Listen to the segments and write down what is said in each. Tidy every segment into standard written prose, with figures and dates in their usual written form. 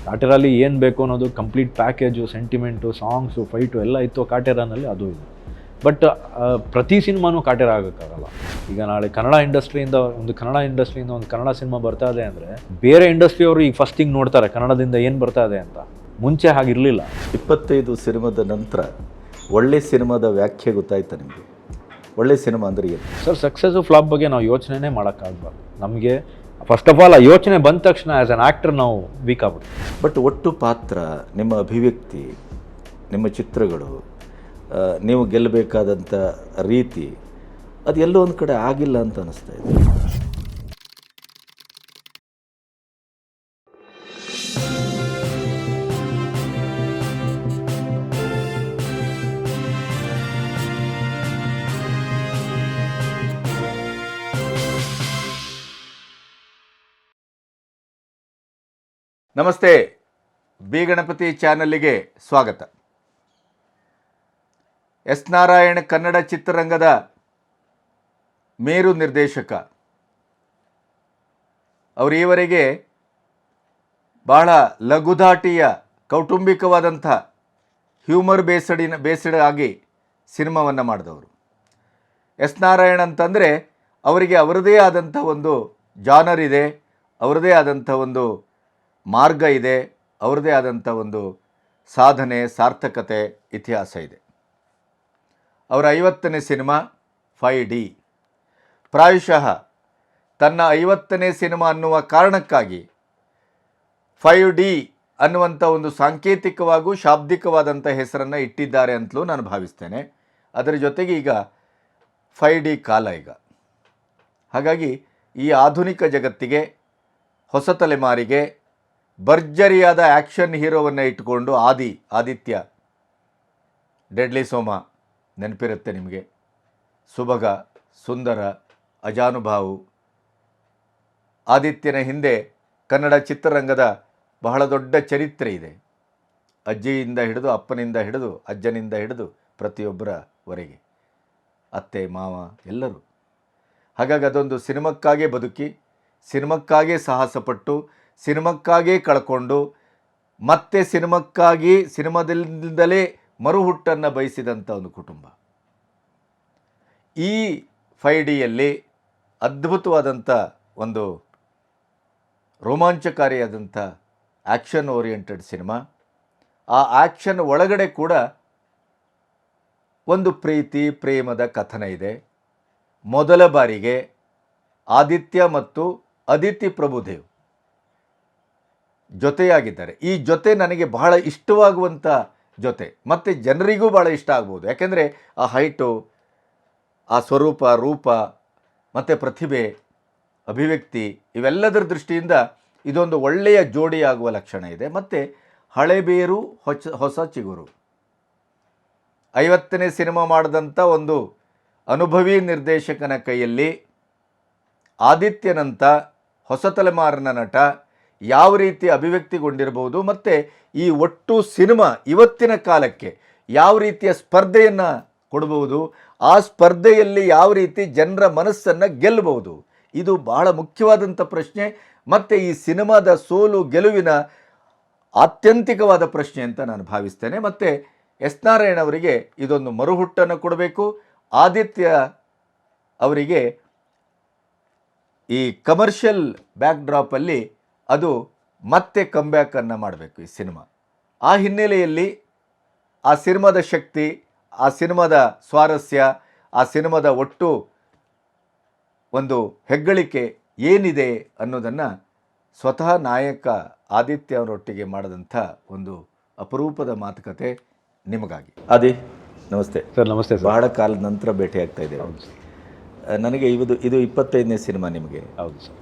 ಕಾಟೇರಲ್ಲಿ ಏನು ಬೇಕು ಅನ್ನೋದು complete package, sentiment, songs, fight ಎಲ್ಲ ಇತ್ತು ಕಾಟೇರನಲ್ಲಿ, ಅದು ಇದೆ. ಬಟ್ ಪ್ರತಿ ಸಿನಿಮಾನೂ ಕಾಟೇರ ಆಗೋಕ್ಕಾಗಲ್ಲ. ಈಗ ನಾಳೆ ಕನ್ನಡ ಇಂಡಸ್ಟ್ರಿಯಿಂದ ಒಂದು ಕನ್ನಡ ಸಿನಿಮಾ ಬರ್ತಾ ಇದೆ ಅಂದರೆ ಬೇರೆ ಇಂಡಸ್ಟ್ರಿಯವರು ಈಗ ಫಸ್ಟ್ ಹಿಂಗೆ ನೋಡ್ತಾರೆ ಕನ್ನಡದಿಂದ ಏನು ಬರ್ತಾ ಇದೆ ಅಂತ. ಮುಂಚೆ ಹಾಗಿರಲಿಲ್ಲ. 25 ಸಿನಿಮಾದ ನಂತರ ಒಳ್ಳೆ ಸಿನಿಮಾದ ವ್ಯಾಖ್ಯೆ ಗೊತ್ತಾಯ್ತಾ ನಿಮಗೆ? ಒಳ್ಳೆ ಸಿನಿಮಾ ಅಂದರೆ ಏನು ಸರ್? ಸಕ್ಸಸ್ಸು ಫ್ಲಾಪ್ ಬಗ್ಗೆ ನಾವು ಯೋಚನೆನೇ ಮಾಡೋಕ್ಕಾಗಬಾರ್ದು. ನಮಗೆ ಫಸ್ಟ್ ಆಫ್ ಆಲ್ ಆ ಯೋಚನೆ ಬಂದ ತಕ್ಷಣ ಆ್ಯಸ್ ಅನ್ ಆ್ಯಕ್ಟರ್ ನಾವು ವೀಕ್ ಆಗ್ಬಿಡ್ತೀವಿ. ಬಟ್ ಒಟ್ಟು ಪಾತ್ರ, ನಿಮ್ಮ ಅಭಿವ್ಯಕ್ತಿ, ನಿಮ್ಮ ಚಿತ್ರಗಳು, ನೀವು ಗೆಲ್ಲಬೇಕಾದಂಥ ರೀತಿ, ಅದು ಎಲ್ಲೋ ಒಂದು ಕಡೆ ಆಗಿಲ್ಲ ಅಂತ ಅನ್ನಿಸ್ತಾ ಇದೆ. ನಮಸ್ತೆ, ಬಿ ಗಣಪತಿ ಚಾನಲ್ಲಿಗೆ ಸ್ವಾಗತ. ಎಸ್ ನಾರಾಯಣ್ ಕನ್ನಡ ಚಿತ್ರರಂಗದ ಮೇರು ನಿರ್ದೇಶಕ. ಅವರು ಈವರೆಗೆ ಬಹಳ ಲಘುಧಾಟಿಯ ಕೌಟುಂಬಿಕವಾದಂಥ ಹ್ಯೂಮರ್ ಬೇಸ್ಡ್ ಆಗಿ ಸಿನಿಮಾವನ್ನು ಮಾಡಿದವರು. ಎಸ್ ನಾರಾಯಣ್ ಅಂತಂದರೆ ಅವರಿಗೆ ಅವರದೇ ಆದಂಥ ಒಂದು ಜಾನರ್ ಇದೆ, ಅವರದೇ ಆದಂಥ ಒಂದು ಮಾರ್ಗ ಇದೆ, ಅವರದೇ ಆದಂಥ ಒಂದು ಸಾಧನೆ, ಸಾರ್ಥಕತೆ, ಇತಿಹಾಸ ಇದೆ. ಅವರ 50ನೇ ಸಿನಿಮಾ 5D. ಪ್ರಾಯಶಃ ತನ್ನ 50ನೇ ಸಿನಿಮಾ ಅನ್ನುವ ಕಾರಣಕ್ಕಾಗಿ 5D ಅನ್ನುವಂಥ ಒಂದು ಸಾಂಕೇತಿಕವಾಗೂ ಶಾಬ್ದಿಕವಾದಂಥ ಹೆಸರನ್ನು ಇಟ್ಟಿದ್ದಾರೆ ಅಂತಲೂ ನಾನು ಭಾವಿಸ್ತೇನೆ. ಅದರ ಜೊತೆಗೆ ಈಗ 5D ಕಾಲ ಈಗ. ಹಾಗಾಗಿ ಈ ಆಧುನಿಕ ಜಗತ್ತಿಗೆ, ಹೊಸ ತಲೆಮಾರಿಗೆ ಭರ್ಜರಿಯಾದ ಆ್ಯಕ್ಷನ್ ಹೀರೋವನ್ನು ಇಟ್ಟುಕೊಂಡು ಆದಿತ್ಯ, ಡೆಡ್ಲಿ ಸೋಮ ನೆನಪಿರುತ್ತೆ ನಿಮಗೆ, ಸುಭಗ, ಸುಂದರ, ಅಜಾನುಭಾವು. ಆದಿತ್ಯನ ಹಿಂದೆ ಕನ್ನಡ ಚಿತ್ರರಂಗದ ಬಹಳ ದೊಡ್ಡ ಚರಿತ್ರೆ ಇದೆ. ಅಜ್ಜಿಯಿಂದ ಹಿಡಿದು, ಅಪ್ಪನಿಂದ ಹಿಡಿದು, ಅಜ್ಜನಿಂದ ಹಿಡಿದು ಪ್ರತಿಯೊಬ್ಬರವರೆಗೆ, ಅತ್ತೆ ಮಾವ ಎಲ್ಲರೂ. ಹಾಗಾಗಿ ಅದೊಂದು ಸಿನಿಮಕ್ಕಾಗೇ ಬದುಕಿ, ಸಿನಿಮಕ್ಕಾಗೇ ಸಾಹಸಪಟ್ಟು, ಸಿನಿಮಕ್ಕಾಗೇ ಕಳ್ಕೊಂಡು, ಮತ್ತೆ ಸಿನಿಮಾದಿಂದಲೇ ಮರುಹುಟ್ಟನ್ನು ಬಯಸಿದಂಥ ಒಂದು ಕುಟುಂಬ. ಈ 5Dಯಲ್ಲಿ ಅದ್ಭುತವಾದಂಥ ಒಂದು ರೋಮಾಂಚಕಾರಿಯಾದಂಥ ಆ್ಯಕ್ಷನ್ ಓರಿಯೆಂಟೆಡ್ ಸಿನಿಮಾ. ಆ ಆ್ಯಕ್ಷನ್ ಒಳಗಡೆ ಕೂಡ ಒಂದು ಪ್ರೀತಿ ಪ್ರೇಮದ ಕಥನ ಇದೆ. ಮೊದಲ ಬಾರಿಗೆ ಆದಿತ್ಯ ಮತ್ತು ಅದಿತಿ ಪ್ರಭುದೇವ್ ಜೊತೆಯಾಗಿದ್ದಾರೆ. ಈ ಜೊತೆ ನನಗೆ ಬಹಳ ಇಷ್ಟವಾಗುವಂಥ ಜೊತೆ, ಮತ್ತು ಜನರಿಗೂ ಭಾಳ ಇಷ್ಟ ಆಗ್ಬೋದು. ಯಾಕೆಂದರೆ ಆ ಹೈಟು, ಆ ಸ್ವರೂಪ, ರೂಪ ಮತ್ತು ಪ್ರತಿಭೆ, ಅಭಿವ್ಯಕ್ತಿ, ಇವೆಲ್ಲದರ ದೃಷ್ಟಿಯಿಂದ ಇದೊಂದು ಒಳ್ಳೆಯ ಜೋಡಿಯಾಗುವ ಲಕ್ಷಣ ಇದೆ. ಮತ್ತು ಹಳೆಬೇರು ಹೊಸ ಚಿಗುರು. 50ನೇ ಸಿನಿಮಾ ಮಾಡಿದಂಥ ಒಂದು ಅನುಭವಿ ನಿರ್ದೇಶಕನ ಕೈಯಲ್ಲಿ ಆದಿತ್ಯನಂಥ ಹೊಸ ತಲೆಮಾರಿನ ನಟ ಯಾವ ರೀತಿ ಅಭಿವ್ಯಕ್ತಿಗೊಂಡಿರ್ಬೋದು, ಮತ್ತು ಈ ಒಟ್ಟು ಸಿನಿಮಾ ಇವತ್ತಿನ ಕಾಲಕ್ಕೆ ಯಾವ ರೀತಿಯ ಸ್ಪರ್ಧೆಯನ್ನು ಕೊಡಬಹುದು, ಆ ಸ್ಪರ್ಧೆಯಲ್ಲಿ ಯಾವ ರೀತಿ ಜನರ ಮನಸ್ಸನ್ನು ಗೆಲ್ಲಬಹುದು, ಇದು ಬಹಳ ಮುಖ್ಯವಾದಂಥ ಪ್ರಶ್ನೆ. ಮತ್ತು ಈ ಸಿನಿಮಾದ ಸೋಲು ಗೆಲುವಿನ ಆತ್ಯಂತಿಕವಾದ ಪ್ರಶ್ನೆ ಅಂತ ನಾನು ಭಾವಿಸ್ತೇನೆ. ಮತ್ತು ಎಸ್ ನಾರಾಯಣ್ ಅವರಿಗೆ ಇದೊಂದು ಮರುಹುಟ್ಟನ್ನು ಕೊಡಬೇಕು. ಆದಿತ್ಯ ಅವರಿಗೆ ಈ ಕಮರ್ಷಿಯಲ್ ಬ್ಯಾಕ್ಡ್ರಾಪಲ್ಲಿ ಅದು ಮತ್ತೆ ಕಂಬ್ಯಾಕನ್ನು ಮಾಡಬೇಕು ಈ ಸಿನಿಮಾ. ಆ ಹಿನ್ನೆಲೆಯಲ್ಲಿ ಆ ಸಿನಿಮಾದ ಶಕ್ತಿ, ಆ ಸಿನಿಮಾದ ಸ್ವಾರಸ್ಯ, ಆ ಸಿನಿಮಾದ ಒಟ್ಟು ಒಂದು ಹೆಗ್ಗಳಿಕೆ ಏನಿದೆ ಅನ್ನೋದನ್ನು ಸ್ವತಃ ನಾಯಕ ಆದಿತ್ಯ ಅವರೊಟ್ಟಿಗೆ ಮಾಡಿದಂಥ ಒಂದು ಅಪರೂಪದ ಮಾತುಕತೆ ನಿಮಗಾಗಿ. ಆದಿ, ನಮಸ್ತೆ ಸರ್. ನಮಸ್ತೆ ಸರ್. ಬಹಳ ಕಾಲದ ನಂತರ ಭೇಟಿ ಆಗ್ತಾ ಇದೆ. ನನಗೆ ಇದು 25ನೇ ಸಿನಿಮಾ ನಿಮಗೆ. ಹೌದು ಸರ್.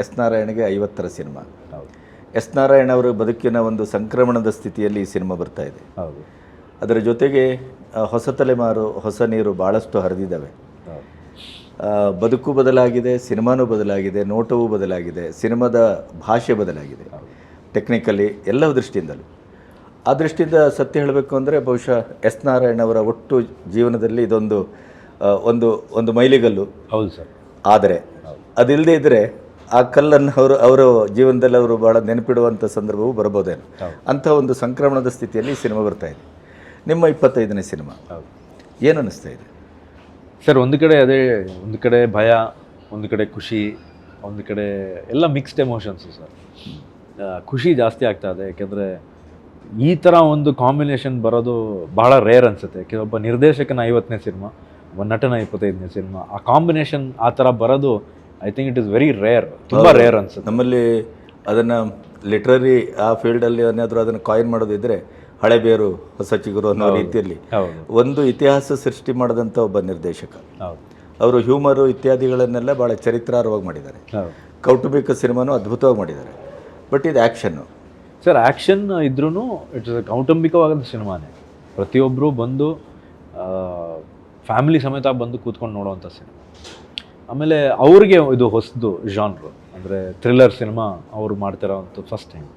ಎಸ್ ನಾರಾಯಣ್ಗೆ 50ರ ಸಿನಿಮಾ. ಹೌದು. ಎಸ್ ನಾರಾಯಣ್ ಅವರ ಬದುಕಿನ ಒಂದು ಸಂಕ್ರಮಣದ ಸ್ಥಿತಿಯಲ್ಲಿ ಈ ಸಿನಿಮಾ ಬರ್ತಾ ಇದೆ. ಹೌದು. ಅದರ ಜೊತೆಗೆ ಹೊಸ ತಲೆಮಾರು, ಹೊಸ ನೀರು ಭಾಳಷ್ಟು ಹರಿದಿದ್ದಾವೆ. ಬದುಕು ಬದಲಾಗಿದೆ, ಸಿನಿಮಾನೂ ಬದಲಾಗಿದೆ, ನೋಟವೂ ಬದಲಾಗಿದೆ, ಸಿನಿಮಾದ ಭಾಷೆ ಬದಲಾಗಿದೆ, ಟೆಕ್ನಿಕಲಿ ಎಲ್ಲ ದೃಷ್ಟಿಯಿಂದಲೂ. ಆ ದೃಷ್ಟಿಯಿಂದ ಸತ್ಯ ಹೇಳಬೇಕು ಅಂದರೆ ಬಹುಶಃ ಎಸ್ ನಾರಾಯಣ್ ಅವರ ಒಟ್ಟು ಜೀವನದಲ್ಲಿ ಇದೊಂದು ಒಂದು ಮೈಲಿಗಲ್ಲು. ಹೌದು ಸರ್. ಆದರೆ ಅದಿಲ್ಲದೆ ಇದ್ದರೆ ಆ ಕಲ್ಲನ್ನು ಅವರ ಜೀವನದಲ್ಲಿ ಅವರು ಭಾಳ ನೆನಪಿಡುವಂಥ ಸಂದರ್ಭವೂ ಬರ್ಬೋದೇನು. ಅಂಥ ಒಂದು ಸಂಕ್ರಮಣದ ಸ್ಥಿತಿಯಲ್ಲಿ ಈ ಸಿನಿಮಾ ಬರ್ತಾ ಇದೆ. ನಿಮ್ಮ 25ನೇ ಸಿನಿಮಾ ಏನು ಅನ್ನಿಸ್ತಾ ಇದೆ ಸರ್? ಒಂದು ಕಡೆ ಭಯ, ಒಂದು ಕಡೆ ಖುಷಿ, ಒಂದು ಕಡೆ ಎಲ್ಲ ಮಿಕ್ಸ್ಡ್ ಎಮೋಷನ್ಸು ಸರ್. ಖುಷಿ ಜಾಸ್ತಿ ಆಗ್ತಾ ಇದೆ, ಯಾಕೆಂದರೆ ಈ ಥರ ಒಂದು ಕಾಂಬಿನೇಷನ್ ಬರೋದು ಬಹಳ ರೇರ್ ಅನಿಸುತ್ತೆ. ಒಬ್ಬ ನಿರ್ದೇಶಕನ 50ನೇ ಸಿನಿಮಾ, ಒಬ್ಬ ನಟನ 25ನೇ ಸಿನಿಮಾ, ಆ ಕಾಂಬಿನೇಷನ್ ಆ ಥರ ಬರೋದು I think it is very rare, ತುಂಬ ರೇರ್ ಅನಿಸುತ್ತೆ. ನಮ್ಮಲ್ಲಿ ಅದನ್ನು ಲಿಟ್ರರಿ ಆ ಫೀಲ್ಡಲ್ಲಿ ಏನಾದರೂ ಅದನ್ನು ಕಾಯಿನ್ ಮಾಡೋದಿದ್ದರೆ ಹಳೆ ಬೇರು ಹೊಸ ಚಿಗುರು ಅನ್ನೋ ರೀತಿಯಲ್ಲಿ ಒಂದು ಇತಿಹಾಸ ಸೃಷ್ಟಿ ಮಾಡಿದಂಥ ಒಬ್ಬ ನಿರ್ದೇಶಕ. ಅವರು ಹ್ಯೂಮರು ಇತ್ಯಾದಿಗಳನ್ನೆಲ್ಲ ಭಾಳ ಚರಿತ್ರಾರ್ಹವಾಗಿ ಮಾಡಿದ್ದಾರೆ. ಕೌಟುಂಬಿಕ ಸಿನಿಮಾನು ಅದ್ಭುತವಾಗಿ ಮಾಡಿದ್ದಾರೆ. ಬಟ್ ಇದು ಆ್ಯಕ್ಷನ್ನು ಸರ್. ಆ್ಯಕ್ಷನ್ ಇದ್ರೂ ಇಟ್ಸ್ ಕೌಟುಂಬಿಕವಾದ ಸಿನಿಮಾನೇ. ಪ್ರತಿಯೊಬ್ಬರು ಬಂದು ಫ್ಯಾಮಿಲಿ ಸಮೇತ ಬಂದು ಕೂತ್ಕೊಂಡು ನೋಡೋವಂಥ ಸಿನಿಮಾ. ಆಮೇಲೆ ಅವ್ರಿಗೆ ಇದು ಹೊಸದು ಜಾನ್ರು, ಅಂದರೆ ಥ್ರಿಲ್ಲರ್ ಸಿನಿಮಾ ಅವರು ಮಾಡ್ತಿರೋವಂಥ first time.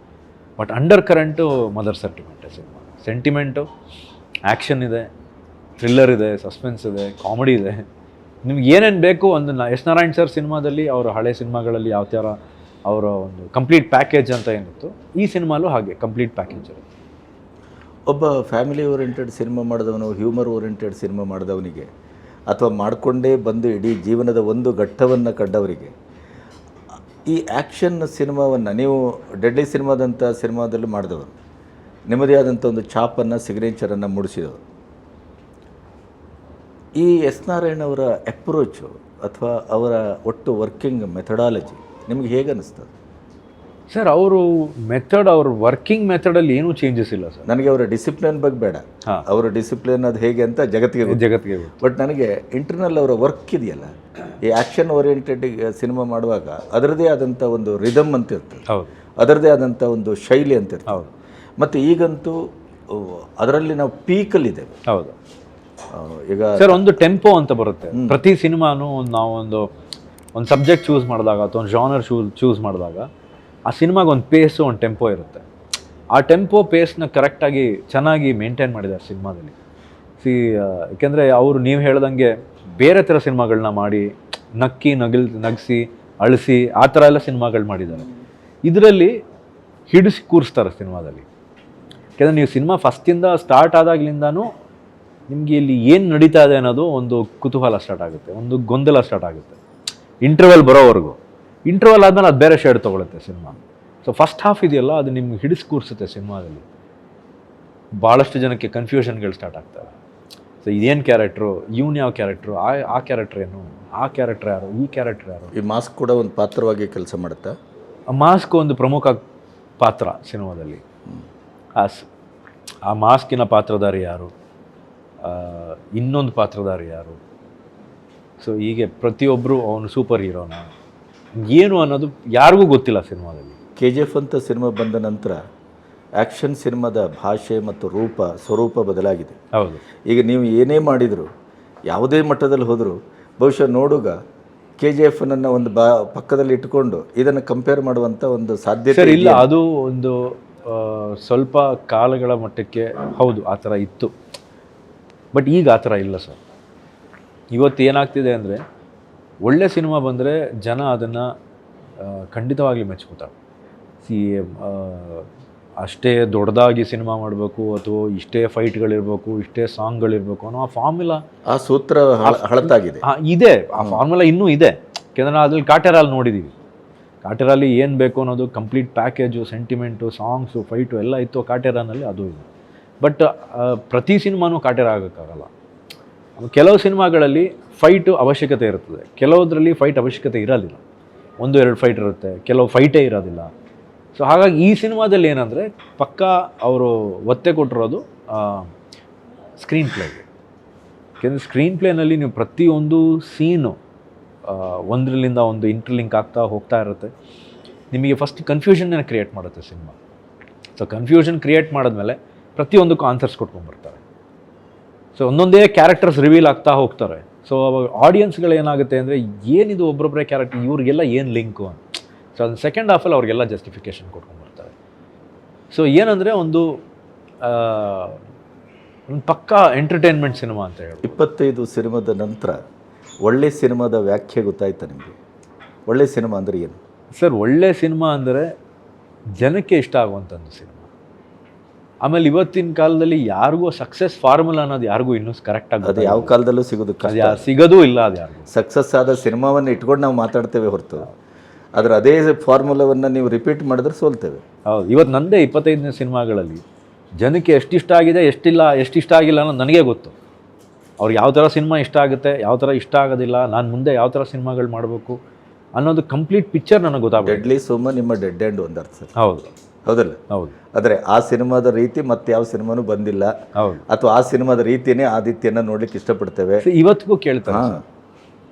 But under current mother cinema. Sentiment, action ಇದೆ, ಥ್ರಿಲ್ಲರ್ ಇದೆ, ಸಸ್ಪೆನ್ಸ್ ಇದೆ, ಕಾಮಿಡಿ ಇದೆ. ನಿಮ್ಗೆ ಏನೇನು ಬೇಕು ಒಂದು ಎಸ್ ನಾರಾಯಣ್ ಸರ್ ಸಿನಿಮಾದಲ್ಲಿ ಅವರ ಹಳೆ ಸಿನಿಮಾಗಳಲ್ಲಿ ಯಾವ ಥರ ಅವರ ಒಂದು ಕಂಪ್ಲೀಟ್ ಪ್ಯಾಕೇಜ್ ಅಂತ ಏನಿತ್ತು, ಈ ಸಿನಿಮಾಲೂ ಹಾಗೆ ಕಂಪ್ಲೀಟ್ ಪ್ಯಾಕೇಜ್ ಇರುತ್ತೆ. ಒಬ್ಬ ಫ್ಯಾಮಿಲಿ ಓರಿಯೆಂಟೆಡ್ ಸಿನಿಮಾ ಮಾಡಿದವನು, ಹ್ಯೂಮರ್ ಓರಿಯೆಂಟೆಡ್ ಸಿನಿಮಾ ಮಾಡಿದವನಿಗೆ, ಅಥವಾ ಮಾಡಿಕೊಂಡೇ ಬಂದು ಇಡೀ ಜೀವನದ ಒಂದು ಘಟ್ಟವನ್ನು ಕಂಡವರಿಗೆ ಈ ಆ್ಯಕ್ಷನ್ ಸಿನಿಮಾವನ್ನು, ನೀವು ಡೆಡ್ಲಿ ಸಿನಿಮಾದಂಥ ಸಿನಿಮಾದಲ್ಲಿ ಮಾಡಿದವರು, ನಿಮ್ಮದೇ ಆದಂಥ ಒಂದು ಛಾಪನ್ನು, ಸಿಗ್ನೇಚರನ್ನು ಮೂಡಿಸಿದವರು. ಈ ಎಸ್ ನಾರಾಯಣ್ ಅವರ ಅಪ್ರೋಚು ಅಥವಾ ಅವರ ಒಟ್ಟು ವರ್ಕಿಂಗ್ ಮೆಥಡಾಲಜಿ ನಿಮ್ಗೆ ಹೇಗೆ ಅನ್ನಿಸ್ತದೆ ಸರ್? ಅವರು ಅವ್ರ ವರ್ಕಿಂಗ್ ಮೆಥಡಲ್ಲಿ ಏನೂ ಚೇಂಜಸ್ ಇಲ್ಲ ಸರ್. ನನಗೆ ಅವರ ಡಿಸಿಪ್ಲಿನ್ ಬಗ್ಗೆ ಬೇಡ, ಅವರ ಡಿಸಿಪ್ಲಿನ್ ಅದು ಹೇಗೆ ಅಂತ ಜಗತ್ತಿಗೆ ಬಟ್ ನನಗೆ ಇಂಟರ್ನಲ್ ಅವರ ವರ್ಕ್ ಇದೆಯಲ್ಲ, ಈ ಆ್ಯಕ್ಷನ್ ಓರಿಯೆಂಟೆಡ್ ಸಿನಿಮಾ ಮಾಡುವಾಗ ಅದರದೇ ಆದಂಥ ಒಂದು ರಿದಮ್ ಅಂತ ಇರ್ತದೆ, ಅದರದೇ ಆದಂಥ ಒಂದು ಶೈಲಿ ಅಂತ ಇರ್ತದೆ. ಮತ್ತು ಈಗಂತೂ ಅದರಲ್ಲಿ ನಾವು ಪೀಕಲ್ಲಿದ್ದೇವೆ. ಹೌದು. ಈಗ ಸರ್ ಒಂದು ಟೆಂಪೋ ಅಂತ ಬರುತ್ತೆ ಪ್ರತಿ ಸಿನಿಮಾನು. ನಾವು ಒಂದು ಸಬ್ಜೆಕ್ಟ್ ಚೂಸ್ ಮಾಡಿದಾಗ ಅಥವಾ ಒಂದು ಜಾನರ್ ಚೂಸ್ ಮಾಡಿದಾಗ ಆ ಸಿನಿಮಾಗೆ ಒಂದು ಪೇಸು, ಒಂದು ಟೆಂಪೋ ಇರುತ್ತೆ. ಆ ಟೆಂಪೋ ಪೇಸ್ನ ಕರೆಕ್ಟಾಗಿ ಚೆನ್ನಾಗಿ ಮೇಂಟೈನ್ ಮಾಡಿದ್ದಾರೆ ಸಿನಿಮಾದಲ್ಲಿ. ಯಾಕೆಂದರೆ ಅವರು ನೀವು ಹೇಳ್ದಂಗೆ ಬೇರೆ ಥರ ಸಿನಿಮಾಗಳನ್ನ ಮಾಡಿ ನಗಿಸಿ ಅಳಿಸಿ ಆ ಥರ ಎಲ್ಲ ಸಿನಿಮಾಗಳು ಮಾಡಿದ್ದಾರೆ. ಇದರಲ್ಲಿ ಹಿಡಿಸಿ ಕೂರಿಸ್ತಾರೆ ಸಿನಿಮಾದಲ್ಲಿ. ಯಾಕೆಂದರೆ ನೀವು ಸಿನಿಮಾ ಫಸ್ಟಿಂದ ಸ್ಟಾರ್ಟ್ ಆದಾಗ್ಲಿಂದನೂ ನಿಮಗೆ ಇಲ್ಲಿ ಏನು ನಡೀತಾ ಇದೆ ಅನ್ನೋದು ಒಂದು ಕುತೂಹಲ ಸ್ಟಾರ್ಟ್ ಆಗುತ್ತೆ, ಒಂದು ಗೊಂದಲ ಸ್ಟಾರ್ಟ್ ಆಗುತ್ತೆ ಇಂಟರ್ವಲ್ ಬರೋವರೆಗೂ. ಇಂಟರ್ವಲ್ ಆದಮೇಲೆ ಅದು ಬೇರೆ ಶೇಡ್ ತೊಗೊಳುತ್ತೆ ಸಿನಿಮಾ. ಸೊ ಫಸ್ಟ್ ಹಾಫ್ ಇದೆಯಲ್ಲ, ಅದು ನಿಮ್ಗೆ ಹಿಡಿಸಿ ಕೂರಿಸುತ್ತೆ ಸಿನಿಮಾದಲ್ಲಿ. ಭಾಳಷ್ಟು ಜನಕ್ಕೆ ಕನ್ಫ್ಯೂಷನ್ಗಳು ಸ್ಟಾರ್ಟ್ ಆಗ್ತವೆ. ಸೊ ಇದೇನು ಕ್ಯಾರೆಕ್ಟ್ರು, ಇವನು ಯಾವ ಕ್ಯಾರೆಕ್ಟ್ರು, ಆ ಕ್ಯಾರೆಕ್ಟ್ರ್ ಏನು, ಆ ಕ್ಯಾರೆಕ್ಟ್ರ್ ಯಾರು, ಈ ಕ್ಯಾರೆಕ್ಟ್ರ್ ಯಾರು. ಈ ಮಾಸ್ಕ್ ಕೂಡ ಒಂದು ಪಾತ್ರವಾಗಿ ಕೆಲಸ ಮಾಡುತ್ತಾ? ಆ ಮಾಸ್ಕ್ ಒಂದು ಪ್ರಮುಖ ಪಾತ್ರ ಸಿನಿಮಾದಲ್ಲಿ. ಆ ಮಾಸ್ಕಿನ ಪಾತ್ರಧಾರಿ ಯಾರು, ಇನ್ನೊಂದು ಪಾತ್ರಧಾರಿ ಯಾರು. ಸೊ ಹೀಗೆ ಪ್ರತಿಯೊಬ್ಬರು ಅವನು ಸೂಪರ್ ಹೀರೋನ ಏನು ಅನ್ನೋದು ಯಾರಿಗೂ ಗೊತ್ತಿಲ್ಲ ಸಿನಿಮಾದಲ್ಲಿ. KGF ಅಂತ ಸಿನಿಮಾ ಬಂದ ನಂತರ ಆ್ಯಕ್ಷನ್ ಸಿನಿಮಾದ ಭಾಷೆ ಮತ್ತು ಸ್ವರೂಪ ಬದಲಾಗಿದೆ. ಹೌದು. ಈಗ ನೀವು ಏನೇ ಮಾಡಿದರೂ, ಯಾವುದೇ ಮಟ್ಟದಲ್ಲಿ ಹೋದರೂ, ಬಹುಶಃ ನೋಡುಗ KGFನನ್ನು ಒಂದು ಪಕ್ಕದಲ್ಲಿ ಇಟ್ಟುಕೊಂಡು ಇದನ್ನು ಕಂಪೇರ್ ಮಾಡುವಂಥ ಒಂದು ಸಾಧ್ಯತೆ ಇಲ್ಲ. ಅದು ಒಂದು ಸ್ವಲ್ಪ ಕಾಲಗಳ ಮಟ್ಟಕ್ಕೆ ಹೌದು ಆ ಥರ ಇತ್ತು. ಬಟ್ ಈಗ ಆ ಥರ ಇಲ್ಲ ಸರ್. ಇವತ್ತು ಏನಾಗ್ತಿದೆ ಅಂದರೆ, ಒಳ್ಳೆ ಸಿನಿಮಾ ಬಂದರೆ ಜನ ಅದನ್ನು ಖಂಡಿತವಾಗ್ಲಿ ಮೆಚ್ಕೋತಾರೆ. ಅಷ್ಟೇ ದೊಡ್ಡದಾಗಿ ಸಿನಿಮಾ ಮಾಡಬೇಕು ಅಥವಾ ಇಷ್ಟೇ ಫೈಟ್ಗಳಿರಬೇಕು, ಇಷ್ಟೇ ಸಾಂಗ್ಗಳಿರಬೇಕು ಅನ್ನೋ ಆ ಫಾರ್ಮುಲಾ, ಆ ಸೂತ್ರ ಹಳತಾಗಿದೆ. ಇದೆ, ಆ ಫಾರ್ಮುಲಾ ಇನ್ನೂ ಇದೆ. ಯಾಕೆಂದರೆ ಅದ್ರಲ್ಲಿ ಕಾಟೇರಲ್ಲಿ ನೋಡಿದ್ದೀವಿ. ಕಾಟೇರಲ್ಲಿ ಏನು ಬೇಕು ಅನ್ನೋದು complete package, sentiment, songs, fight ಎಲ್ಲ ಇತ್ತು ಕಾಟೇರನಲ್ಲಿ, ಅದು ಇದೆ. ಬಟ್ ಪ್ರತಿ ಸಿನಿಮಾನೂ ಕಾಟೇರ ಆಗೋಕ್ಕಾಗಲ್ಲ. ಕೆಲವು ಸಿನಿಮಾಗಳಲ್ಲಿ ಫೈಟು ಅವಶ್ಯಕತೆ ಇರ್ತದೆ, ಕೆಲವುದರಲ್ಲಿ ಫೈಟ್ ಅವಶ್ಯಕತೆ ಇರೋದಿಲ್ಲ. 1-2 ಫೈಟ್ ಇರುತ್ತೆ, ಕೆಲವು ಫೈಟೇ ಇರೋದಿಲ್ಲ. ಸೊ ಹಾಗಾಗಿ ಈ ಸಿನಿಮಾದಲ್ಲಿ ಏನಂದರೆ ಪಕ್ಕಾ ಅವರು ಒತ್ತೆ ಕೊಟ್ಟಿರೋದು ಸ್ಕ್ರೀನ್ ಪ್ಲೇಗೆ. ಯಾಕೆಂದರೆ ಸ್ಕ್ರೀನ್ ಪ್ಲೇನಲ್ಲಿ ನೀವು ಪ್ರತಿಯೊಂದು ಸೀನು ಒಂದರಿಂದ ಒಂದು ಇಂಟರ್ಲಿಂಕ್ ಆಗ್ತಾ ಹೋಗ್ತಾ ಇರುತ್ತೆ. ನಿಮಗೆ ಫಸ್ಟ್ ಕನ್ಫ್ಯೂಷನ್ನ ಕ್ರಿಯೇಟ್ ಮಾಡುತ್ತೆ ಸಿನಿಮಾ. ಸೊ ಕನ್ಫ್ಯೂಷನ್ ಕ್ರಿಯೇಟ್ ಮಾಡಿದ್ಮೇಲೆ ಪ್ರತಿಯೊಂದಕ್ಕೂ ಆನ್ಸರ್ಸ್ ಕೊಟ್ಕೊಂಡ್ಬರ್ತಾರೆ. ಸೊ ಒಂದೊಂದೇ ಕ್ಯಾರೆಕ್ಟರ್ಸ್ ರಿವೀಲ್ ಆಗ್ತಾ ಹೋಗ್ತಾರೆ. ಸೊ ಅವಾಗ ಆಡಿಯನ್ಸ್ಗಳು ಏನಾಗುತ್ತೆ ಅಂದರೆ, ಏನಿದು ಒಬ್ಬೊಬ್ಬರೇ ಕ್ಯಾರೆಕ್ಟರ್, ಇವ್ರಿಗೆಲ್ಲ ಏನು ಲಿಂಕು ಅಂತ. ಸೊ ಅದನ್ನು ಸೆಕೆಂಡ್ ಹಾಫಲ್ಲಿ ಅವ್ರಿಗೆಲ್ಲ ಜಸ್ಟಿಫಿಕೇಷನ್ ಕೊಟ್ಕೊಂಡ್ಬರ್ತಾರೆ. ಸೊ ಏನಂದರೆ ಒಂದು ಪಕ್ಕಾ ಎಂಟರ್ಟೈನ್ಮೆಂಟ್ ಸಿನಿಮಾ ಅಂತ ಹೇಳಿ. 25 ಸಿನಿಮಾದ ನಂತರ ಒಳ್ಳೆ ಸಿನಿಮಾದ ವ್ಯಾಖ್ಯೆ ಗೊತ್ತಾಯ್ತಾ ನಿಮಗೆ? ಒಳ್ಳೆ ಸಿನಿಮಾ ಅಂದರೆ ಏನು? ಸರ್ ಒಳ್ಳೆ ಸಿನಿಮಾ ಅಂದರೆ ಜನಕ್ಕೆ ಇಷ್ಟ ಆಗುವಂಥದ್ದು ಸಿನಿಮಾ. ಆಮೇಲೆ ಇವತ್ತಿನ ಕಾಲದಲ್ಲಿ ಯಾರಿಗೂ ಸಕ್ಸಸ್ ಫಾರ್ಮುಲಾ ಅನ್ನೋದು ಯಾರಿಗೂ ಇನ್ನೂ ಕರೆಕ್ಟಾಗಿ ಅದು ಯಾವ ಕಾಲದಲ್ಲೂ ಸಿಗೋದು ಕಷ್ಟ. ಸಿಗೋದೂ ಇಲ್ಲ ಅದು ಯಾರಿಗೂ. ಸಕ್ಸಸ್ ಆದ ಸಿನಿಮಾವನ್ನು ಇಟ್ಕೊಂಡು ನಾವು ಮಾತಾಡ್ತೇವೆ ಹೊರತು ಆದರೆ ಅದೇ ಫಾರ್ಮುಲಾವನ್ನು ನೀವು ರಿಪೀಟ್ ಮಾಡಿದ್ರೆ ಸೋಲ್ತೇವೆ. ಹೌದು, ಇವತ್ತು ನಂದೇ 25ನೇ ಸಿನಿಮಾಗಳಲ್ಲಿ ಜನಕ್ಕೆ ಎಷ್ಟಿಷ್ಟ ಆಗಿದೆ ಎಷ್ಟಿಷ್ಟ ಆಗಿಲ್ಲ ಅನ್ನೋದು ನನಗೆ ಗೊತ್ತು. ಅವ್ರಿಗೆ ಯಾವ ಥರ ಸಿನಿಮಾ ಇಷ್ಟ ಆಗುತ್ತೆ, ಯಾವ ಥರ ಇಷ್ಟ ಆಗೋದಿಲ್ಲ, ನಾನು ಮುಂದೆ ಯಾವ ಥರ ಸಿನಿಮಾಗಳು ಮಾಡಬೇಕು ಅನ್ನೋದು ಕಂಪ್ಲೀಟ್ ಪಿಕ್ಚರ್ ನನಗೆ ಗೊತ್ತಾಗುತ್ತೆ. ಡೆಡ್ಲಿ ಸೋಮ ನಿಮ್ಮ ಡೆಡ್ ಆ್ಯಂಡ್ ಒಂದು ಅರ್ಥ ಸರ್. ಹೌದು ಹೌದಲ್ಲ? ಹೌದು. ಆದರೆ ಆ ಸಿನಿಮಾದ ರೀತಿ ಮತ್ತೆ ಯಾವ ಸಿನಿಮಾನೂ ಬಂದಿಲ್ಲ. ಹೌದು. ಅಥವಾ ಆ ಸಿನಿಮಾದ ರೀತಿಯೇ ಆದಿತ್ಯನ ನೋಡ್ಲಿಕ್ಕೆ ಇಷ್ಟಪಡ್ತೇವೆ. ಇವತ್ತಿಗೂ ಕೇಳ್ತಾರೆ,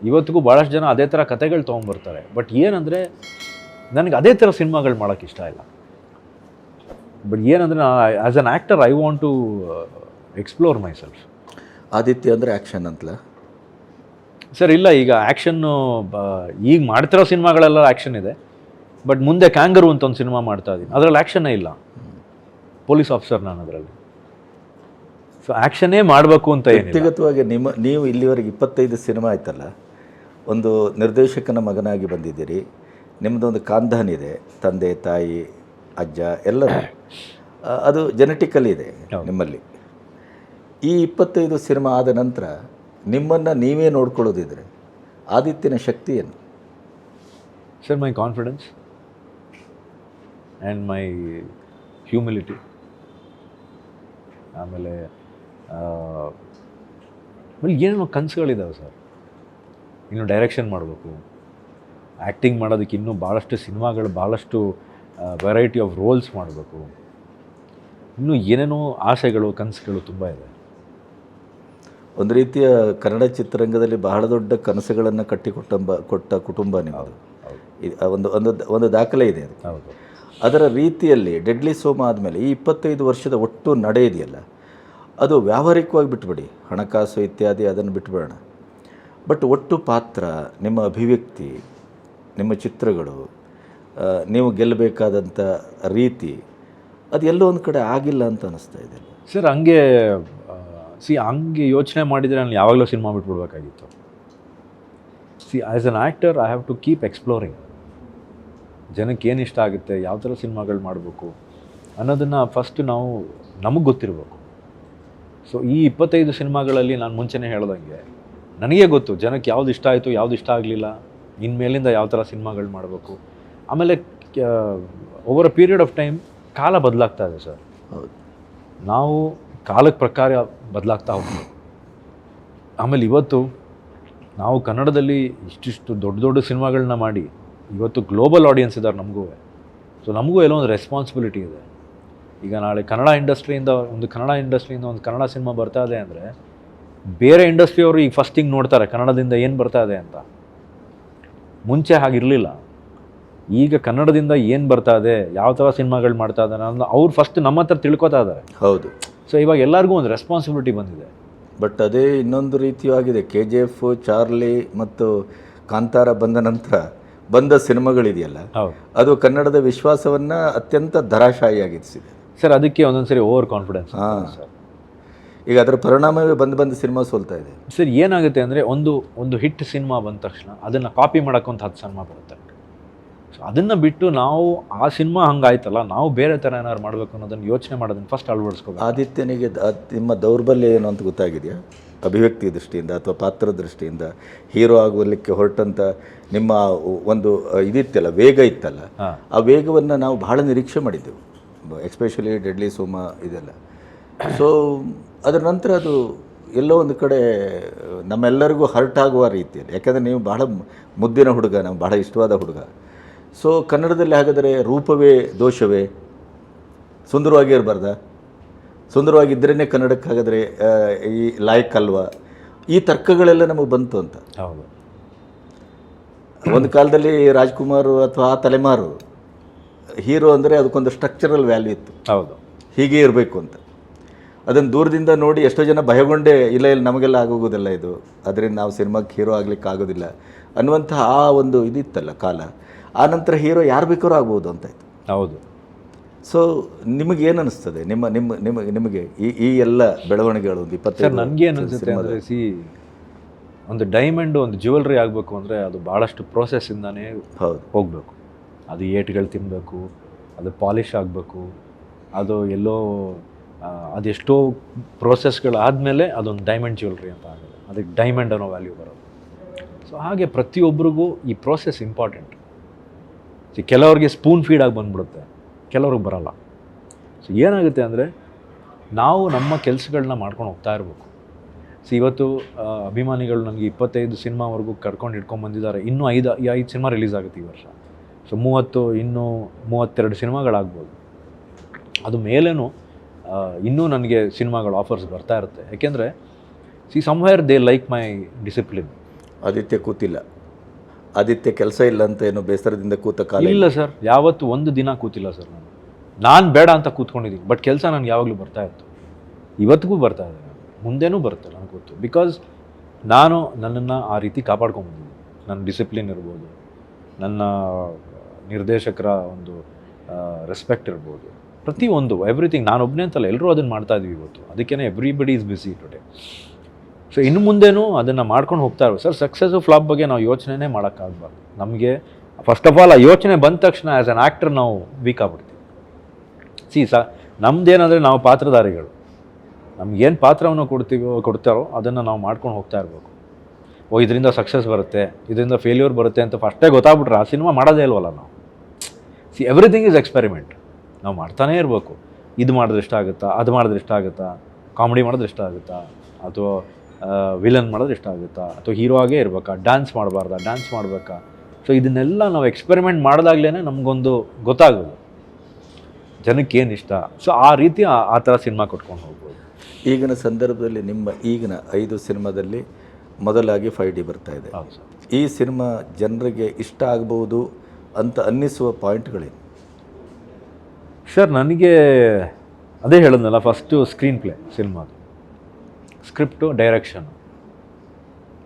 ಇವತ್ತಿಗೂ ಭಾಳಷ್ಟು ಜನ ಅದೇ ಥರ ಕತೆಗಳು ತೊಗೊಂಬರ್ತಾರೆ. ಬಟ್ ಏನಂದರೆ ನನಗೆ ಅದೇ ಥರ ಸಿನಿಮಾಗಳು ಮಾಡೋಕ್ಕೆ ಇಷ್ಟ ಇಲ್ಲ. ಬಟ್ ಏನಂದರೆ as an actor I want to explore myself. Aditya ಅಂದರೆ ಆ್ಯಕ್ಷನ್ ಅಂತಲ್ಲ ಸರ್? ಇಲ್ಲ, ಈಗ ಆ್ಯಕ್ಷನ್ನು ಈಗ ಮಾಡ್ತಿರೋ ಸಿನಿಮಾಗಳೆಲ್ಲ ಆ್ಯಕ್ಷನ್ ಇದೆ. ಬಟ್ ಮುಂದೆ ಕ್ಯಾಂಗರು ಅಂತ ಒಂದು ಸಿನಿಮಾ ಮಾಡ್ತಾ ಇದ್ದೀನಿ, ಅದರಲ್ಲಿ ಆ್ಯಕ್ಷನ್ನೇ ಇಲ್ಲ. ಪೊಲೀಸ್ ಆಫೀಸರ್ ನಾನು ಅದರಲ್ಲಿ. ಸೊ ಆ್ಯಕ್ಷನ್ನೇ ಮಾಡಬೇಕು ಅಂತ ವ್ಯಕ್ತಿಗತವಾಗಿ ನೀವು ಇಲ್ಲಿವರೆಗೆ 25 ಸಿನಿಮಾ ಆಯ್ತಲ್ಲ, ಒಂದು ನಿರ್ದೇಶಕನ ಮಗನಾಗಿ ಬಂದಿದ್ದೀರಿ. ನಿಮ್ಮದೊಂದು ಕಾಂದಹನ್ ಇದೆ, ತಂದೆ ತಾಯಿ ಅಜ್ಜ ಎಲ್ಲರೂ, ಅದು ಜೆನೆಟಿಕಲಿ ಇದೆ ನಿಮ್ಮಲ್ಲಿ. ಈ 25 ಸಿನಿಮಾ ಆದ ನಂತರ ನಿಮ್ಮನ್ನು ನೀವೇ ನೋಡ್ಕೊಳ್ಳೋದಿದ್ರೆ ಆದಿತ್ಯನ ಶಕ್ತಿ ಏನು? Sir, my confidence and my humility. ಆಮೇಲೆ ಏನೇನೋ ಕನಸುಗಳಿದ್ದಾವೆ ಸರ್. ಇನ್ನು ಡೈರೆಕ್ಷನ್ ಮಾಡಬೇಕು, ಆ್ಯಕ್ಟಿಂಗ್ ಮಾಡೋದಕ್ಕೆ ಇನ್ನೂ ಭಾಳಷ್ಟು ಸಿನಿಮಾಗಳು, ಭಾಳಷ್ಟು ವೆರೈಟಿ ಆಫ್ ರೋಲ್ಸ್ ಮಾಡಬೇಕು. ಇನ್ನೂ ಏನೇನೋ ಆಸೆಗಳು, ಕನಸುಗಳು ತುಂಬ ಇದೆ. ಒಂದು ರೀತಿಯ ಕನ್ನಡ ಚಿತ್ರರಂಗದಲ್ಲಿ ಬಹಳ ದೊಡ್ಡ ಕನಸುಗಳನ್ನು ಕೊಟ್ಟ ಕುಟುಂಬ ನಿಮ್ಮದು. ಒಂದು ದಾಖಲೆ ಇದೆ ಅದು. ಹೌದು. ಅದರ ರೀತಿಯಲ್ಲಿ ಡೆಡ್ಲಿ ಸೋಮ ಆದಮೇಲೆ ಈ 25 ವರ್ಷದ ಒಟ್ಟು ನಡೆ ಇದೆಯಲ್ಲ, ಅದು ವ್ಯಾವಹಾರಿಕವಾಗಿ ಬಿಟ್ಬಿಡಿ, ಹಣಕಾಸು ಇತ್ಯಾದಿ ಅದನ್ನು ಬಿಟ್ಬಿಡೋಣ. ಬಟ್ ಒಟ್ಟು ಪಾತ್ರ, ನಿಮ್ಮ ಅಭಿವ್ಯಕ್ತಿ, ನಿಮ್ಮ ಚಿತ್ರಗಳು, ನೀವು ಗೆಲ್ಲಬೇಕಾದಂಥ ರೀತಿ, ಅದು ಎಲ್ಲೋ ಒಂದು ಕಡೆ ಆಗಿಲ್ಲ ಅಂತ ಅನ್ನಿಸ್ತಾ ಇದೆ ಸರ್. ಹಂಗೆ ಯೋಚನೆ ಮಾಡಿದರೆ ನಾನು ಯಾವಾಗಲೂ ಸಿನಿಮಾ ಬಿಟ್ಬಿಡ್ಬೇಕಾಗಿತ್ತು. As an actor I have to keep exploring. ಜನಕ್ಕೆ ಏನು ಇಷ್ಟ ಆಗುತ್ತೆ, ಯಾವ ಥರ ಸಿನಿಮಾಗಳು ಮಾಡಬೇಕು ಅನ್ನೋದನ್ನು ಫಸ್ಟ್ ನಮಗೆ ಗೊತ್ತಿರಬೇಕು. ಸೊ ಈ 25 ಸಿನಿಮಾಗಳಲ್ಲಿ ನಾನು ಮುಂಚೆನೇ ಹೇಳ್ದಂಗೆ ನನಗೇ ಗೊತ್ತು ಜನಕ್ಕೆ ಯಾವ್ದು ಇಷ್ಟ ಆಯಿತು, ಯಾವ್ದು ಇಷ್ಟ ಆಗಲಿಲ್ಲ, ಇನ್ಮೇಲಿಂದ ಯಾವ ಥರ ಸಿನಿಮಾಗಳು ಮಾಡಬೇಕು. ಆಮೇಲೆ over a period of time ಕಾಲ ಬದಲಾಗ್ತಾ ಇದೆ ಸರ್. ಹೌದು, ನಾವು ಕಾಲಕ್ಕೆ ಪ್ರಕಾರ ಬದಲಾಗ್ತಾ ಹೋಗ್ತೀವಿ. ಆಮೇಲೆ ಇವತ್ತು ನಾವು ಕನ್ನಡದಲ್ಲಿ ಇಷ್ಟಿಷ್ಟು ದೊಡ್ಡ ದೊಡ್ಡ ಸಿನಿಮಾಗಳನ್ನ ಮಾಡಿ ಇವತ್ತು ಗ್ಲೋಬಲ್ ಆಡಿಯನ್ಸ್ ಇದ್ದಾರೆ ನಮಗೂ. ಸೊ ನಮಗೂ ಎಲ್ಲೋ ಒಂದು ರೆಸ್ಪಾನ್ಸಿಬಿಲಿಟಿ ಇದೆ. ಈಗ ನಾಳೆ ಕನ್ನಡ ಇಂಡಸ್ಟ್ರಿಯಿಂದ ಒಂದು ಕನ್ನಡ ಸಿನಿಮಾ ಬರ್ತಾ ಇದೆ ಅಂದರೆ ಬೇರೆ ಇಂಡಸ್ಟ್ರಿಯವರು ಈಗ ಫಸ್ಟಿಂಗ್ ನೋಡ್ತಾರೆ ಕನ್ನಡದಿಂದ ಏನು ಬರ್ತಾ ಇದೆ ಅಂತ. ಮುಂಚೆ ಹಾಗಿರಲಿಲ್ಲ. ಈಗ ಕನ್ನಡದಿಂದ ಏನು ಬರ್ತಾ ಇದೆ, ಯಾವ ಥರ ಸಿನಿಮಾಗಳು ಮಾಡ್ತಾ ಇದ್ದಾರೆ ಅನ್ನೋ ಅವ್ರು ಫಸ್ಟ್ ನಮ್ಮ ಹತ್ರ ತಿಳ್ಕೊತಾ ಇದ್ದಾರೆ. ಹೌದು. ಸೊ ಇವಾಗ ಎಲ್ಲರಿಗೂ ಒಂದು ರೆಸ್ಪಾನ್ಸಿಬಿಲಿಟಿ ಬಂದಿದೆ. ಬಟ್ ಅದೇ ಇನ್ನೊಂದು ರೀತಿಯಾಗಿದೆ. KGF, ಚಾರ್ಲಿ ಮತ್ತು ಕಾಂತಾರ ಬಂದ ನಂತರ ಬಂದ ಸಿನಿಮಾಗಳಿದೆಯಲ್ಲ, ಅದು ಕನ್ನಡದ ವಿಶ್ವಾಸವನ್ನು ಅತ್ಯಂತ ಧರಾಶಾಹಿಯಾಗಿರಿಸಿದೆ ಸರ್. ಅದಕ್ಕೆ ಒಂದೊಂದ್ಸರಿ ಓವರ್ ಕಾನ್ಫಿಡೆನ್ಸ್. ಸರ್, ಈಗ ಅದರ ಪರಿಣಾಮವೇ ಬಂದು ಸಿನಿಮಾ ಸೋಲ್ತಾ ಇದೆ ಸರ್. ಏನಾಗುತ್ತೆ ಅಂದರೆ ಒಂದು ಹಿಟ್ ಸಿನಿಮಾ ಬಂದ ತಕ್ಷಣ ಅದನ್ನು ಕಾಪಿ ಮಾಡೋಕ್ಕಂತ 10 ಸಿನಿಮಾ ಬರುತ್ತೆ. ಸೊ ಅದನ್ನು ಬಿಟ್ಟು ನಾವು ಆ ಸಿನಿಮಾ ಹಂಗಾಯ್ತಲ್ಲ, ನಾವು ಬೇರೆ ಥರ ಏನಾದ್ರು ಮಾಡಬೇಕು ಅನ್ನೋದನ್ನು ಯೋಚನೆ ಮಾಡೋದನ್ನು ಫಸ್ಟ್ ಅಳವಡಿಸ್ಕೋಬೇಕು. ಆದಿತ್ಯನಿಗೆ ನಿಮ್ಮ ದೌರ್ಬಲ್ಯ ಏನು ಅಂತ ಗೊತ್ತಾಗಿದೆಯಾ? ಅಭಿವ್ಯಕ್ತಿ ದೃಷ್ಟಿಯಿಂದ ಅಥವಾ ಪಾತ್ರ ದೃಷ್ಟಿಯಿಂದ ಹೀರೋ ಆಗುವಲಿಕ್ಕೆ ಹೊರಟಂಥ ನಿಮ್ಮ ಒಂದು ಇದಿತ್ತಲ್ಲ, ವೇಗ ಇತ್ತಲ್ಲ, ಆ ವೇಗವನ್ನು ನಾವು ಬಹಳ ನಿರೀಕ್ಷೆ ಮಾಡಿದ್ದೆವು, ಎಸ್ಪೆಷಲಿ ಡೆಡ್ಲಿ ಸೋಮ ಇದೆಲ್ಲ. ಸೊ ಅದರ ನಂತರ ಅದು ಎಲ್ಲೋ ಒಂದು ಕಡೆ ನಮ್ಮೆಲ್ಲರಿಗೂ ಹರ್ಟ್ ಆಗುವ ರೀತಿಯಲ್ಲಿ, ಯಾಕಂದರೆ ನೀವು ಬಹಳ ಮುದ್ದಿನ ಹುಡುಗ, ನಾವು ಬಹಳ ಇಷ್ಟವಾದ ಹುಡುಗ. ಸೊ ಕನ್ನಡದಲ್ಲಿ ಹಾಗಾದರೆ ರೂಪವೇ ದೋಷವೇ, ಸುಂದರವಾಗಿ ಇರಬಾರ್ದ? ಸುಂದರವಾಗಿದ್ದರೇ ಕನ್ನಡಕ್ಕೆ ಹಾಗಾದರೆ ಈ ಲಾಯಕ್ ಅಲ್ವಾ? ಈ ತರ್ಕಗಳೆಲ್ಲ ನಮಗೆ ಬಂತು ಅಂತ. ಹೌದು. ಒಂದು ಕಾಲದಲ್ಲಿ ರಾಜ್ಕುಮಾರ್ ಅಥವಾ ಆ ತಲೆಮಾರು ಹೀರೋ ಅಂದರೆ ಅದಕ್ಕೊಂದು ಸ್ಟ್ರಕ್ಚರಲ್ ವ್ಯಾಲ್ಯೂ ಇತ್ತು. ಹೌದು, ಹೀಗೆ ಇರಬೇಕು ಅಂತ. ಅದನ್ನು ದೂರದಿಂದ ನೋಡಿ ಎಷ್ಟೋ ಜನ ಭಯಗೊಂಡೇ ಇಲ್ಲ ನಮಗೆಲ್ಲ ಆಗೋಗೋದಿಲ್ಲ ಇದು, ಅದರಿಂದ ನಾವು ಸಿನಿಮಾಕ್ಕೆ ಹೀರೋ ಆಗಲಿಕ್ಕೆ ಆಗೋದಿಲ್ಲ ಅನ್ನುವಂತಹ ಆ ಒಂದು ಇದಿತ್ತಲ್ಲ ಕಾಲ. ಆ ನಂತರ ಹೀರೋ ಯಾರು ಬೇಕಾದ್ರೂ ಆಗ್ಬೋದು ಅಂತಾಯಿತು. ಹೌದು. ಸೊ ನಿಮಗೇನು ಅನ್ನಿಸ್ತದೆ ನಿಮಗೆ ಈ ಎಲ್ಲ ಬೆಳವಣಿಗೆಗಳು? ಒಂದು 25 ನನಗೇನು ಅನಿಸುತ್ತೆ ಅಂದರೆ, ಒಂದು ಡೈಮಂಡು, ಒಂದು ಜ್ಯುವೆಲ್ರಿ ಆಗಬೇಕು ಅಂದರೆ ಅದು ಭಾಳಷ್ಟು ಪ್ರೋಸೆಸ್ಸಿಂದಾನೇ ಹೋಗಬೇಕು. ಅದು ಏಟ್ಗಳು ತಿನ್ನಬೇಕು, ಅದು ಪಾಲಿಷ್ ಆಗಬೇಕು, ಅದು ಎಲ್ಲೋ ಅದೆಷ್ಟೋ ಪ್ರೋಸೆಸ್ಗಳು ಆದಮೇಲೆ ಅದೊಂದು ಡೈಮಂಡ್ ಜ್ಯುವೆಲ್ರಿ ಅಂತ ಆಗೋದು, ಅದಕ್ಕೆ ಡೈಮಂಡ್ ಅನ್ನೋ ವ್ಯಾಲ್ಯೂ ಬರೋದು. ಸೊ ಹಾಗೆ ಪ್ರತಿಯೊಬ್ಬರಿಗೂ ಈ ಪ್ರೋಸೆಸ್ ಇಂಪಾರ್ಟೆಂಟ್. ಕೆಲವ್ರಿಗೆ ಸ್ಪೂನ್ ಫೀಡಾಗಿ ಬಂದ್ಬಿಡುತ್ತೆ, ಕೆಲವ್ರಿಗೆ ಬರಲ್ಲ. ಸೊ ಏನಾಗುತ್ತೆ ಅಂದರೆ ನಾವು ನಮ್ಮ ಕೆಲಸಗಳನ್ನ ಮಾಡ್ಕೊಂಡು ಹೋಗ್ತಾ ಇರಬೇಕು. ಸೊ ಇವತ್ತು ಅಭಿಮಾನಿಗಳು ನನಗೆ 25 ಸಿನಿಮಾವರೆಗೂ ಕರ್ಕೊಂಡು ಹಿಡ್ಕೊಂಡ್ಬಂದಿದ್ದಾರೆ. ಇನ್ನೂ 5 ಸಿನಿಮಾ ರಿಲೀಸ್ ಆಗುತ್ತೆ ಈ ವರ್ಷ. ಸೊ 32 ಸಿನಿಮಾಗಳಾಗ್ಬೋದು. ಅದು ಮೇಲೇನೂ ಇನ್ನೂ ನನಗೆ ಸಿನಿಮಾಗಳು ಆಫರ್ಸ್ ಬರ್ತಾ ಇರುತ್ತೆ. ಯಾಕೆಂದರೆ somewhere they like my discipline. Aditya ಕೂತಿಲ್ಲ, ಆದಿತ್ಯ ಕೆಲಸ ಇಲ್ಲ ಅಂತ ಏನೋ ಬೇಸರದಿಂದ ಕೂತ ಕಾಲ ಇಲ್ಲ ಸರ್, ಯಾವತ್ತು ಒಂದು ದಿನ ಕೂತಿಲ್ಲ ಸರ್. ನಾನು ಬೇಡ ಅಂತ ಕೂತ್ಕೊಂಡಿದ್ದೀನಿ, ಬಟ್ ಕೆಲಸ ನನಗೆ ಯಾವಾಗಲೂ ಬರ್ತಾ ಇತ್ತು, ಇವತ್ತಿಗೂ ಬರ್ತಾ ಇದೆ, ಮುಂದೇನೂ ಬರುತ್ತೆ ನನಗೆ ಗೊತ್ತು. ಬಿಕಾಸ್ ನಾನು ನನ್ನನ್ನು ಆ ರೀತಿ ಕಾಪಾಡ್ಕೊಂಬಂದಿದ್ದೀನಿ. ನನ್ನ ಡಿಸಿಪ್ಲಿನ್ ಇರ್ಬೋದು, ನನ್ನ ನಿರ್ದೇಶಕರ ಒಂದು ರೆಸ್ಪೆಕ್ಟ್ ಇರ್ಬೋದು, ಪ್ರತಿಯೊಂದು ಎವ್ರಿಥಿಂಗ್. ನಾನೊಬ್ಬನೇ ಅಂತಲ್ಲ, ಎಲ್ಲರೂ ಅದನ್ನು ಮಾಡ್ತಾ ಇದ್ದೀವಿ ಇವತ್ತು. ಅದಕ್ಕೇ everybody is busy today. So ಇನ್ನು ಮುಂದೇನೂ ಅದನ್ನು ಮಾಡ್ಕೊಂಡು ಹೋಗ್ತಾ ಇರೋ ಸರ್. ಸಕ್ಸಸ್ಸು ಫ್ಲಾಪ್ ಬಗ್ಗೆ ನಾವು ಯೋಚನೆ ಮಾಡೋಕ್ಕಾಗಬಾರ್ದು. ನಮಗೆ ಫಸ್ಟ್ ಆಫ್ ಆಲ್ ಆ ಯೋಚನೆ ಬಂದ ತಕ್ಷಣ ಆ್ಯಸ್ ಆ್ಯನ್ ಆ್ಯಕ್ಟರ್ ನಾವು ವೀಕ್ ಆಗ್ಬಿಡ್ತೀವಿ. ನಮ್ಮದೇನಂದರೆ ನಾವು ಪಾತ್ರಧಾರಿಗಳು. ನಮಗೇನು ಪಾತ್ರವನ್ನು ಕೊಡ್ತಾರೋ ಅದನ್ನು ನಾವು ಮಾಡ್ಕೊಂಡು ಹೋಗ್ತಾ ಇರಬೇಕು. ಇದರಿಂದ ಸಕ್ಸಸ್ ಬರುತ್ತೆ, ಇದರಿಂದ ಫೇಲ್ಯೂರ್ ಬರುತ್ತೆ ಅಂತ ಫಸ್ಟೇ ಗೊತ್ತಾಗ್ಬಿಟ್ರೆ ಆ ಸಿನಿಮಾ ಮಾಡೋದೇ ಇಲ್ವಲ್ಲ ನಾವು. Everything is experiment. ನಾವು ಮಾಡ್ತಾನೇ ಇರಬೇಕು. ಇದು ಮಾಡಿದ್ರೆ ಇಷ್ಟ ಆಗುತ್ತಾ, ಅದು ಮಾಡಿದ್ರೆ ಇಷ್ಟ ಆಗುತ್ತಾ, ಕಾಮಿಡಿ ಮಾಡಿದ್ರೆ ಇಷ್ಟ ಆಗುತ್ತಾ, ಅಥವಾ ವಿಲನ್ ಮಾಡಿದ್ರೆ ಇಷ್ಟ ಆಗುತ್ತಾ, ಅಥವಾ ಹೀರೋ ಆಗೇ ಇರಬೇಕಾ, ಡ್ಯಾನ್ಸ್ ಮಾಡಬಾರ್ದಾ, ಡ್ಯಾನ್ಸ್ ಮಾಡಬೇಕಾ. ಸೊ ಇದನ್ನೆಲ್ಲ ನಾವು ಎಕ್ಸ್ಪೆರಿಮೆಂಟ್ ಮಾಡಿದಾಗಲೇ ನಮಗೊಂದು ಗೊತ್ತಾಗೋದು ಜನಕ್ಕೆ ಏನು ಇಷ್ಟ. ಸೊ ಆ ರೀತಿ ಆ ಥರ ಸಿನಿಮಾ ಕೊಟ್ಕೊಂಡು ಹೋಗ್ಬೋದು. ಈಗಿನ ಸಂದರ್ಭದಲ್ಲಿ ನಿಮ್ಮ ಈಗಿನ 5 ಸಿನಿಮಾದಲ್ಲಿ ಮೊದಲಾಗಿ 5D ಬರ್ತಾ ಇದೆ. ಹೌದು ಸರ್. ಈ ಸಿನಿಮಾ ಜನರಿಗೆ ಇಷ್ಟ ಆಗ್ಬೋದು ಅಂತ ಅನ್ನಿಸುವ ಪಾಯಿಂಟ್ಗಳೇನು? ಸರ್ ನನಗೆ ಅದೇ ಹೇಳಿದ್ನಲ್ಲ, ಫಸ್ಟು ಸ್ಕ್ರೀನ್ ಪ್ಲೇ ಸಿನಿಮಾದು, ಸ್ಕ್ರಿಪ್ಟು, ಡೈರೆಕ್ಷನು.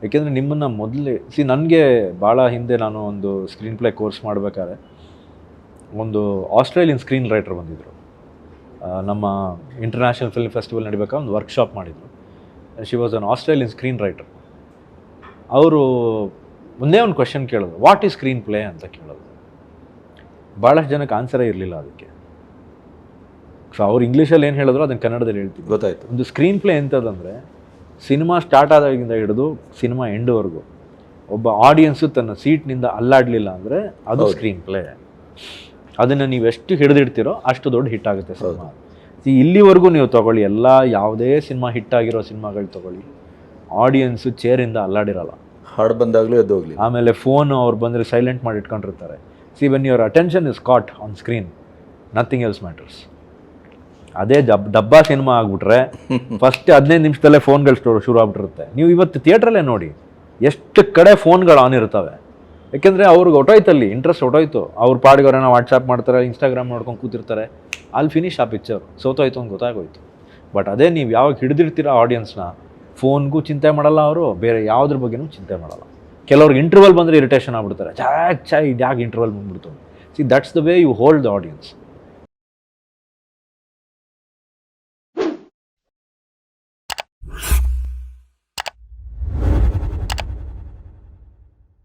ಏಕೆಂದರೆ ನಿಮ್ಮನ್ನು ಮೊದಲೇ ನನಗೆ ಭಾಳ ಹಿಂದೆ ನಾನು ಒಂದು ಸ್ಕ್ರೀನ್ ಪ್ಲೇ ಕೋರ್ಸ್ ಮಾಡಬೇಕಾದ್ರೆ ಒಂದು ಆಸ್ಟ್ರೇಲಿಯನ್ ಸ್ಕ್ರೀನ್ ರೈಟರ್ ಬಂದಿದ್ದರು. ನಮ್ಮ ಇಂಟರ್ನ್ಯಾಷನಲ್ ಫಿಲ್ಮ್ ಫೆಸ್ಟಿವಲ್ ನಡಿಬೇಕಾದ್ರೆ ಒಂದು ವರ್ಕ್ಶಾಪ್ ಮಾಡಿದರು. She was an Australian screen writer. ಅವರು ಒಂದೇ ಒಂದು ಕ್ವೆಶನ್ ಕೇಳಿದ್ರು, ವಾಟ್ ಈಸ್ ಸ್ಕ್ರೀನ್ ಪ್ಲೇ ಅಂತ ಕೇಳೋದು. ಭಾಳಷ್ಟು ಜನಕ್ಕೆ ಆನ್ಸರೇ ಇರಲಿಲ್ಲ ಅದಕ್ಕೆ. ಸೊ ಅವ್ರು ಇಂಗ್ಲೀಷಲ್ಲಿ ಏನು ಹೇಳಿದ್ರು ಅದನ್ನು ಕನ್ನಡದಲ್ಲಿ ಹೇಳ್ತೀವಿ. ಗೊತ್ತಾಯಿತು. ಒಂದು ಸ್ಕ್ರೀನ್ ಪ್ಲೇ ಎಂಥದ್ದಂದರೆ ಸಿನಿಮಾ ಸ್ಟಾರ್ಟ್ ಆದಾಗಿಂದ ಹಿಡಿದು ಸಿನಿಮಾ ಎಂಡ್ವರೆಗೂ ಒಬ್ಬ ಆಡಿಯನ್ಸು ತನ್ನ ಸೀಟ್ನಿಂದ ಅಲ್ಲಾಡಲಿಲ್ಲ ಅಂದರೆ ಅದು ಸ್ಕ್ರೀನ್ ಪ್ಲೇ. ಅದನ್ನು ನೀವು ಎಷ್ಟು ಹಿಡಿದಿಡ್ತೀರೋ ಅಷ್ಟು ದೊಡ್ಡ ಹಿಟ್ ಆಗುತ್ತೆ ಸಿನಿಮಾ. ಇಲ್ಲಿವರೆಗೂ ನೀವು ತೊಗೊಳ್ಳಿ, ಯಾವುದೇ ಸಿನಿಮಾ ಹಿಟ್ಟಾಗಿರೋ ಸಿನಿಮಾಗಳು ತೊಗೊಳ್ಳಿ, ಆಡಿಯನ್ಸು ಚೇರಿಂದ ಅಲ್ಲಾಡಿರಲ್ಲ. ಹಾಡು ಬಂದಾಗಲೂ ಎದ್ದು ಹೋಗಲಿ. ಆಮೇಲೆ ಫೋನು ಅವ್ರು ಬಂದರೆ ಸೈಲೆಂಟ್ ಮಾಡಿ ಇಟ್ಕೊಂಡಿರ್ತಾರೆ. When your attention is caught on screen, nothing else matters. ಅದೇ ಡಬ್ಬಾ ಸಿನಿಮಾ ಆಗಿಬಿಟ್ರೆ ಫಸ್ಟ್ 15 ನಿಮಿಷದಲ್ಲೇ ಫೋನ್ಗಳು ಶುರು ಆಗ್ಬಿಟ್ಟಿರುತ್ತೆ. ನೀವು ಇವತ್ತು ಥಿಯೇಟ್ರಲ್ಲೇ ನೋಡಿ, ಎಷ್ಟು ಕಡೆ ಫೋನ್ಗಳು ಆನ್ ಇರ್ತವೆ. ಯಾಕೆಂದರೆ ಅವ್ರಿಗೆ ಹೊಟ್ಟೋಯ್ತಲ್ಲಿ ಇಂಟ್ರೆಸ್ಟ್ ಹೊಟ್ಟೋಯ್ತು. ಅವ್ರ ಪಾಡಿಗವ್ರನ್ನ ವಾಟ್ಸಪ್ ಮಾಡ್ತಾರೆ, ಇನ್ಸ್ಟಾಗ್ರಾಮ್ ನೋಡ್ಕೊಂಡು ಕೂತಿರ್ತಾರೆ. ಅಲ್ಲಿ ಫಿನಿಶ್ ಆ ಪಿಕ್ಚರ್, ಸೋತೋಯ್ತು ಅಂತ ಗೊತ್ತಾಗೋಯ್ತು. ಬಟ್ ಅದೇ ನೀವು ಯಾವಾಗ ಹಿಡಿದಿರ್ತೀರ ಆಡಿಯನ್ಸ್ನ, ಫೋನ್ಗೂ ಚಿಂತೆ ಮಾಡಲ್ಲ ಅವರು, ಬೇರೆ ಯಾವುದ್ರ ಬಗ್ಗೆನೂ ಚಿಂತೆ ಮಾಡಲ್ಲ. ಕೆಲವ್ರಿಗೆ ಇಂಟರ್ವಲ್ ಬಂದರೆ ಇರಿಟೇಷನ್ ಆಗ್ಬಿಡ್ತಾರೆ, ಚಾಯ್ ಇದು ಯಾಕೆ ಇಂಟರ್ವಲ್ ಬಂದ್ಬಿಡ್ತು. That's the way you hold the audience.